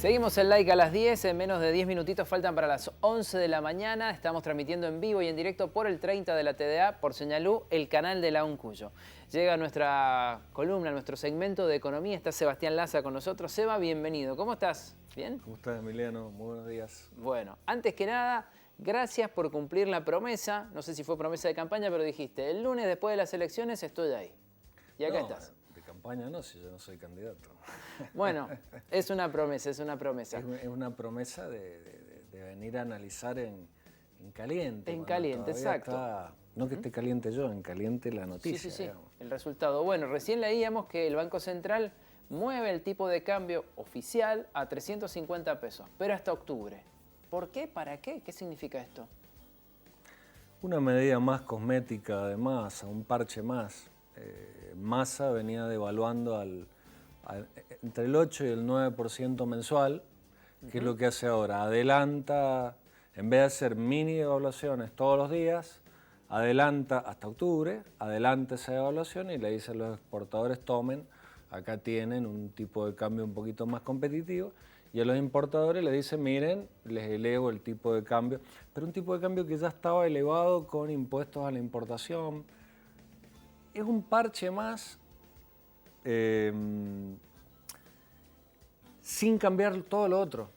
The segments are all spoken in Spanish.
Seguimos el like a las 10, en menos de 10 minutitos faltan para las 11 de la mañana. Estamos transmitiendo en vivo y en directo por el 30 de la TDA, por Señalú, el canal de la Uncuyo. Llega nuestra columna, nuestro segmento de economía. Está Sebastián Laza con nosotros. Seba, bienvenido. ¿Cómo estás? ¿Bien? ¿Cómo estás, Emiliano? Muy buenos días. Bueno, antes que nada, gracias por cumplir la promesa. No sé si fue promesa de campaña, pero dijiste, el lunes después de las elecciones estoy ahí. Y acá estás. De campaña no, si yo no soy candidato. Bueno, es una promesa, es una promesa. Es una promesa de venir a analizar en caliente. En caliente, exacto. No que esté caliente yo, en caliente la noticia. Sí, el resultado. Bueno, recién leíamos que el Banco Central mueve el tipo de cambio oficial a 350 pesos, pero hasta octubre. ¿Por qué? ¿Para qué? ¿Qué significa esto? Una medida más cosmética de Massa, un parche más. Massa venía devaluando entre el 8 y el 9% mensual, que es lo que hace ahora. Adelanta, en vez de hacer mini devaluaciones todos los días, adelanta hasta octubre, adelanta esa devaluación y le dice a los exportadores tomen, acá tienen un tipo de cambio un poquito más competitivo, y a los importadores les dice miren, les elevo el tipo de cambio, pero un tipo de cambio que ya estaba elevado con impuestos a la importación. Es un parche más sin cambiar todo lo otro.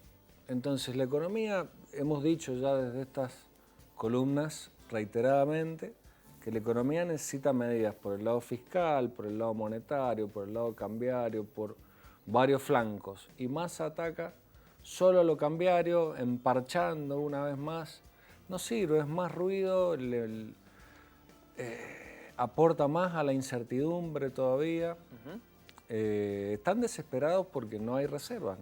Entonces la economía, hemos dicho ya desde estas columnas reiteradamente, que la economía necesita medidas por el lado fiscal, por el lado monetario, por el lado cambiario, por varios flancos. Y Massa ataca solo lo cambiario, emparchando una vez más. No sirve, es más ruido, aporta más a la incertidumbre todavía. Están desesperados porque no hay reservas,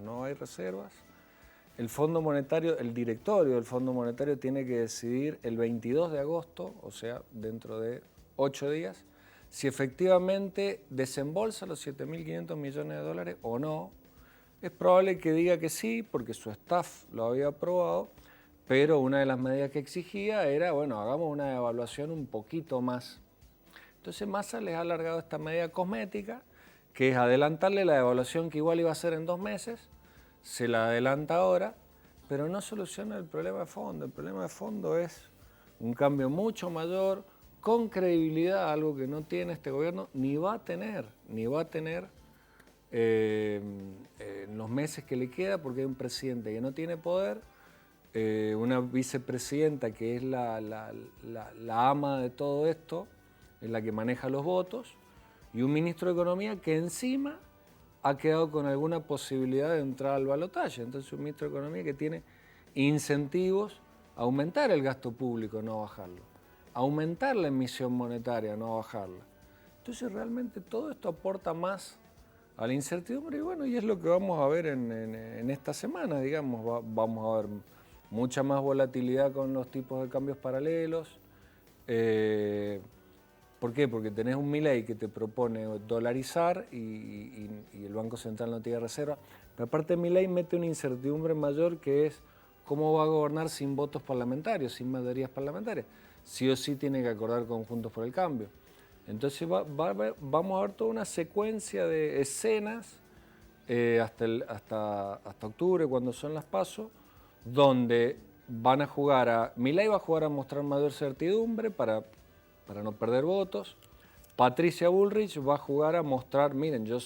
El Fondo Monetario, el directorio del Fondo Monetario tiene que decidir el 22 de agosto, o sea, dentro de 8 días, si efectivamente desembolsa los 7.500 millones de dólares o no. Es probable que diga que sí, porque su staff lo había aprobado, pero una de las medidas que exigía era, bueno, hagamos una evaluación un poquito más. Entonces Massa les ha alargado esta medida cosmética, que es adelantarle la evaluación que igual iba a hacer en 2 meses, se la adelanta ahora, pero no soluciona el problema de fondo. El problema de fondo es un cambio mucho mayor, con credibilidad, algo que no tiene este gobierno, ni va a tener en los meses que le queda, porque hay un presidente que no tiene poder, una vicepresidenta que es la ama de todo esto, es la que maneja los votos, y un ministro de Economía que encima ha quedado con alguna posibilidad de entrar al balotaje. Entonces un ministro de Economía que tiene incentivos a aumentar el gasto público, no bajarlo, aumentar la emisión monetaria, no bajarla. Entonces realmente todo esto aporta más a la incertidumbre y bueno, y es lo que vamos a ver en esta semana, digamos, vamos a ver mucha más volatilidad con los tipos de cambios paralelos. ¿Por qué? Porque tenés un Milei que te propone dolarizar y el Banco Central no tiene reserva. Pero aparte Milei mete una incertidumbre mayor que es cómo va a gobernar sin votos parlamentarios, sin mayorías parlamentarias. Sí o sí tiene que acordar con Juntos por el Cambio. Entonces vamos a ver toda una secuencia de escenas hasta octubre, cuando son las PASO, donde van a jugar Milei va a jugar a mostrar mayor certidumbre para no perder votos. Patricia Bullrich va a jugar a mostrar, miren, yo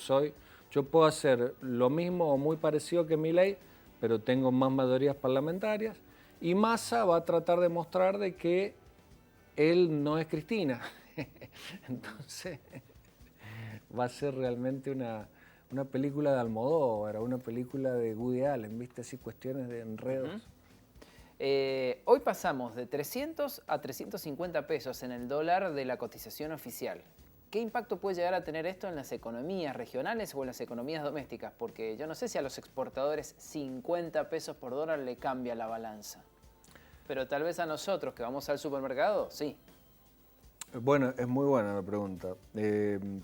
puedo hacer lo mismo o muy parecido que Milei, pero tengo más mayorías parlamentarias. Y Massa va a tratar de mostrar de que él no es Cristina. Entonces, va a ser realmente una película de Almodóvar, una película de Woody Allen, ¿viste? Así cuestiones de enredos. Hoy pasamos de 300 a 350 pesos en el dólar de la cotización oficial. ¿Qué impacto puede llegar a tener esto en las economías regionales o en las economías domésticas? Porque yo no sé si a los exportadores 50 pesos por dólar le cambia la balanza. Pero tal vez a nosotros que vamos al supermercado, sí. Bueno, es muy buena la pregunta.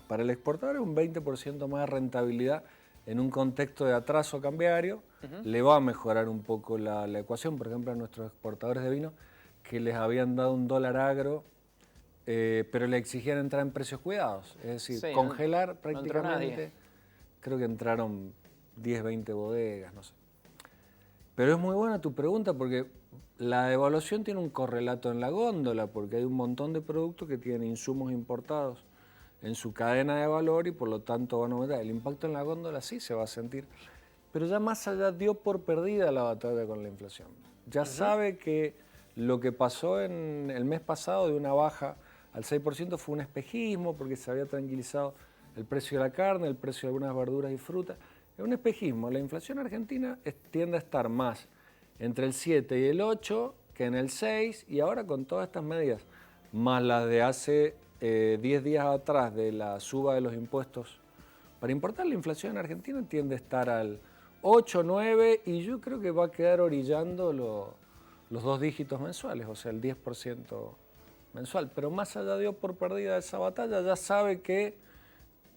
Para el exportador es un 20% más de rentabilidad en un contexto de atraso cambiario. Le va a mejorar un poco la ecuación, por ejemplo, a nuestros exportadores de vino, que les habían dado un dólar agro, pero le exigían entrar en precios cuidados, es decir, Sí, congelar no entró prácticamente. nadie. Creo que entraron 10, 20 bodegas, no sé. Pero es muy buena tu pregunta porque la devaluación tiene un correlato en la góndola, porque hay un montón de productos que tienen insumos importados en su cadena de valor y por lo tanto van a aumentar. El impacto en la góndola sí se va a sentir, pero ya más allá dio por perdida la batalla con la inflación. Ya sabe que lo que pasó en el mes pasado de una baja al 6% fue un espejismo porque se había tranquilizado el precio de la carne, el precio de algunas verduras y frutas. Es un espejismo. La inflación argentina tiende a estar más entre el 7 y el 8 que en el 6 y ahora con todas estas medidas, más las de hace 10 días atrás de la suba de los impuestos para importar, la inflación en Argentina tiende a estar al 8, 9 y yo creo que va a quedar orillando los 2 dígitos mensuales, o sea, el 10% mensual. Pero más allá dio por perdida esa batalla, ya sabe que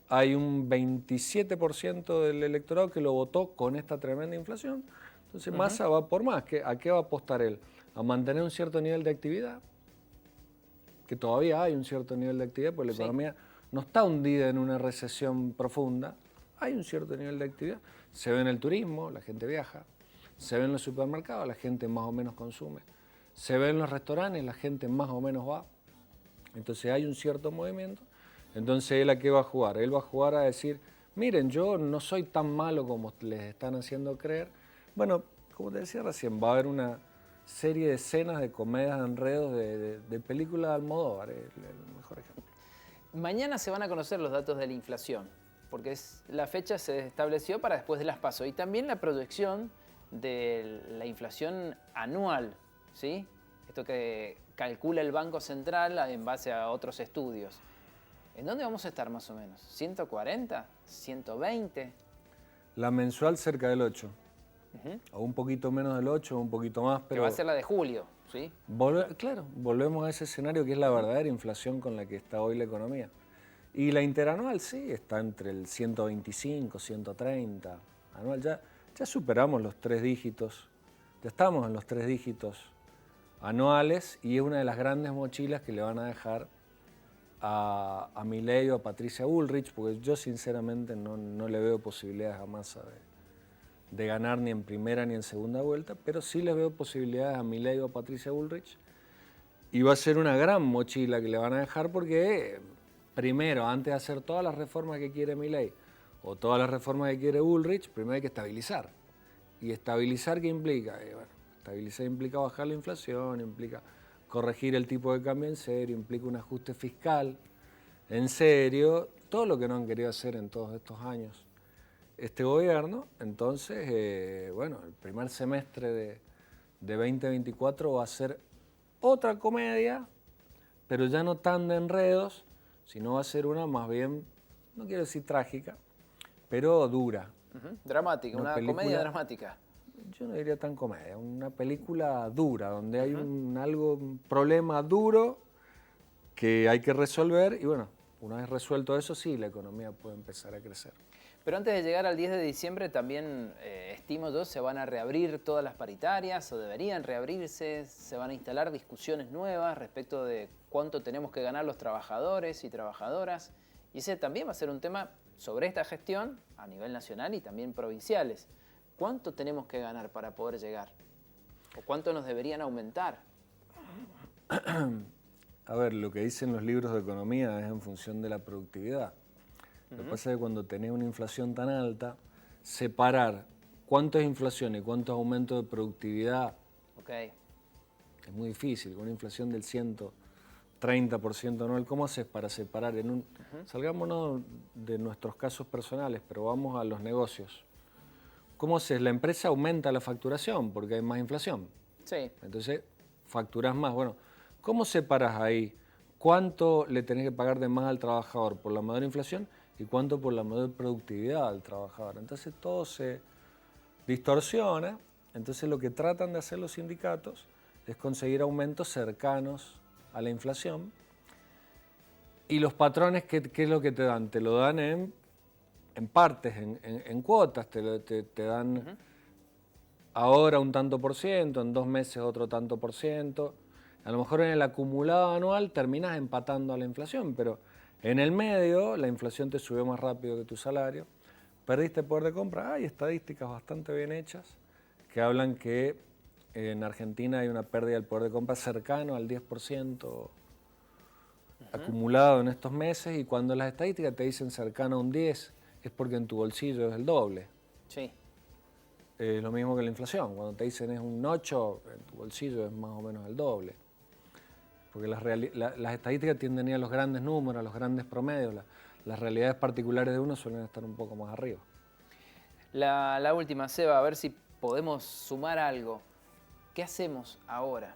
hay un 27% del electorado que lo votó con esta tremenda inflación. Entonces Massa va por más. ¿A qué va a apostar él? A mantener un cierto nivel de actividad, que todavía hay un cierto nivel de actividad, porque la economía no está hundida en una recesión profunda, hay un cierto nivel de actividad. Se ve en el turismo, la gente viaja, se ve en los supermercados, la gente más o menos consume, se ve en los restaurantes, la gente más o menos va. Entonces hay un cierto movimiento. Entonces él a qué va a jugar? Él va a jugar a decir, miren, yo no soy tan malo como les están haciendo creer. Bueno, como te decía recién, va a haber una serie de escenas de comedias de enredos de películas de Almodóvar, el mejor ejemplo. Mañana se van a conocer los datos de la inflación, porque la fecha se estableció para después de las PASO y también la proyección de la inflación anual, ¿sí? Esto que calcula el Banco Central en base a otros estudios. ¿En dónde vamos a estar más o menos? ¿140? ¿120? La mensual cerca del 8. O un poquito menos del 8, un poquito más, pero... Que va a ser la de julio, ¿sí? Claro, volvemos a ese escenario que es la verdadera inflación con la que está hoy la economía. Y la interanual sí, está entre el 125, 130 anual. Ya superamos los 3 dígitos, ya estamos en los 3 dígitos anuales y es una de las grandes mochilas que le van a dejar a Milei o a Patricia Bullrich, porque yo sinceramente no le veo posibilidades a Massa de ganar ni en primera ni en segunda vuelta, pero sí les veo posibilidades a Milei o a Patricia Bullrich y va a ser una gran mochila que le van a dejar porque primero, antes de hacer todas las reformas que quiere Milei o todas las reformas que quiere Bullrich, primero hay que estabilizar. ¿Y estabilizar qué implica? Bueno, estabilizar implica bajar la inflación, implica corregir el tipo de cambio en serio, implica un ajuste fiscal en serio, todo lo que no han querido hacer en todos estos años este gobierno. Entonces, bueno, el primer semestre de 2024 va a ser otra comedia, pero ya no tan de enredos, sino va a ser una más bien, no quiero decir trágica, pero dura. Dramática, una comedia dramática. Yo no diría tan comedia, una película dura, donde hay un problema duro que hay que resolver y bueno, una vez resuelto eso, sí, la economía puede empezar a crecer. Pero antes de llegar al 10 de diciembre también, estimo yo, se van a reabrir todas las paritarias o deberían reabrirse, se van a instalar discusiones nuevas respecto de cuánto tenemos que ganar los trabajadores y trabajadoras. Y ese también va a ser un tema sobre esta gestión a nivel nacional y también provinciales. ¿Cuánto tenemos que ganar para poder llegar? ¿O cuánto nos deberían aumentar? A ver, lo que dicen los libros de economía es en función de la productividad. Lo que pasa es que cuando tenés una inflación tan alta, separar cuánto es inflación y cuánto es aumento de productividad es muy difícil. Con una inflación del 130% anual, ¿cómo haces para separar? Salgámonos de nuestros casos personales, pero vamos a los negocios. ¿Cómo haces? La empresa aumenta la facturación porque hay más inflación. Sí. Entonces, facturas más. Bueno, ¿cómo separas ahí cuánto le tenés que pagar de más al trabajador por la mayor inflación y cuánto por la mayor productividad al trabajador? Entonces todo se distorsiona. Entonces lo que tratan de hacer los sindicatos es conseguir aumentos cercanos a la inflación. Y los patrones, ¿qué es lo que te dan? Te lo dan en partes, en cuotas, te dan ahora un tanto por ciento, en 2 meses otro tanto por ciento. A lo mejor en el acumulado anual terminas empatando a la inflación, pero en el medio la inflación te subió más rápido que tu salario, perdiste poder de compra. Hay estadísticas bastante bien hechas que hablan que en Argentina hay una pérdida del poder de compra cercano al 10% acumulado en estos meses, y cuando las estadísticas te dicen cercano a un 10, es porque en tu bolsillo es el doble. Sí. Es lo mismo que la inflación. Cuando te dicen es un 8, en tu bolsillo es más o menos el doble. Porque las estadísticas tienden a ir a los grandes números, a los grandes promedios. Las realidades particulares de uno suelen estar un poco más arriba. La última, Seba, a ver si podemos sumar algo. ¿Qué hacemos ahora,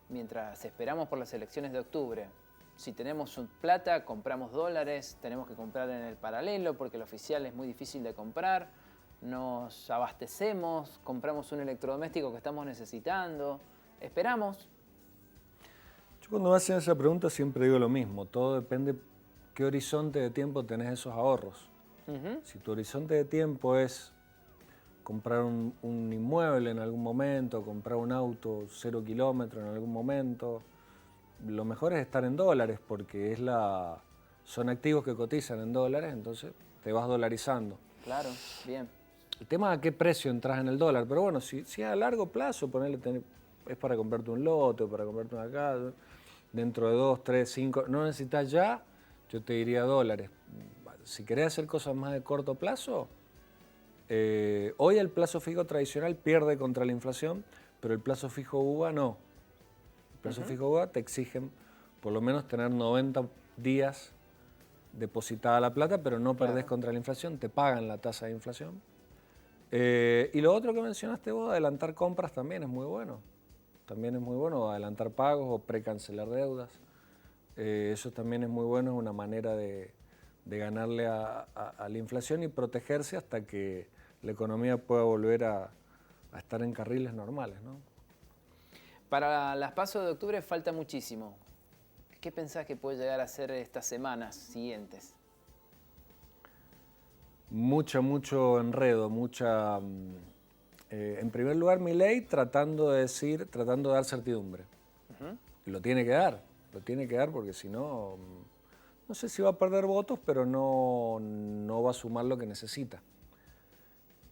mientras esperamos por las elecciones de octubre? Si tenemos plata, compramos dólares, tenemos que comprar en el paralelo porque el oficial es muy difícil de comprar. Nos abastecemos, compramos un electrodoméstico que estamos necesitando. ¿Esperamos? Yo cuando me hacen esa pregunta siempre digo lo mismo. Todo depende qué horizonte de tiempo tenés esos ahorros. Si tu horizonte de tiempo es comprar un inmueble en algún momento, comprar un auto 0 kilómetros en algún momento, lo mejor es estar en dólares porque son activos que cotizan en dólares, entonces te vas dolarizando. Claro, bien. El tema es a qué precio entras en el dólar, pero bueno, si a largo plazo es para comprarte un lote o para comprarte una casa, dentro de 2, 3, 5, no necesitas ya, yo te diría dólares. Si querés hacer cosas más de corto plazo, hoy el plazo fijo tradicional pierde contra la inflación, pero el plazo fijo UVA no. El plazo fijo UVA te exigen por lo menos tener 90 días depositada la plata, pero no perdés contra la inflación, te pagan la tasa de inflación. Y lo otro que mencionaste vos, adelantar compras también es muy bueno. También es muy bueno adelantar pagos o precancelar deudas. Eso también es muy bueno, es una manera de ganarle a la inflación y protegerse hasta que la economía pueda volver a estar en carriles normales, ¿no? Para las PASO de octubre falta muchísimo. ¿Qué pensás que puede llegar a ser estas semanas siguientes? Mucho enredo, en primer lugar, Milei tratando de dar certidumbre. Lo tiene que dar porque si no, no sé si va a perder votos, pero no va a sumar lo que necesita.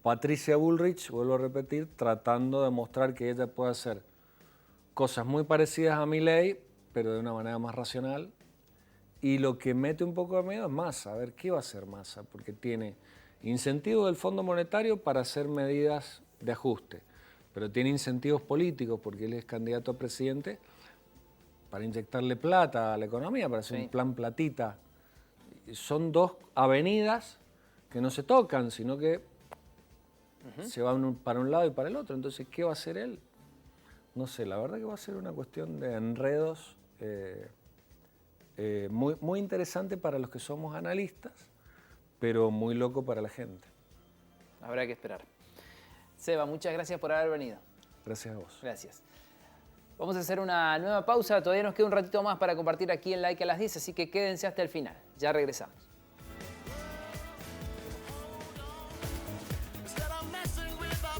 Patricia Bullrich, vuelvo a repetir, tratando de mostrar que ella puede hacer cosas muy parecidas a Milei, pero de una manera más racional. Y lo que mete un poco de miedo es Massa. A ver, ¿qué va a hacer Massa? Porque tiene incentivos del Fondo Monetario para hacer medidas de ajuste, pero tiene incentivos políticos porque él es candidato a presidente para inyectarle plata a la economía, para hacer un plan platita. Son dos avenidas que no se tocan, sino que se van para un lado y para el otro. Entonces, ¿qué va a hacer él? No sé, la verdad que va a ser una cuestión de enredos muy interesante para los que somos analistas, pero muy loco para la gente. Habrá que esperar. Seba, muchas gracias por haber venido. Gracias a vos. Gracias. Vamos a hacer una nueva pausa. Todavía nos queda un ratito más para compartir aquí en Like a las 10, así que quédense hasta el final. Ya regresamos.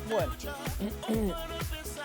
Bueno.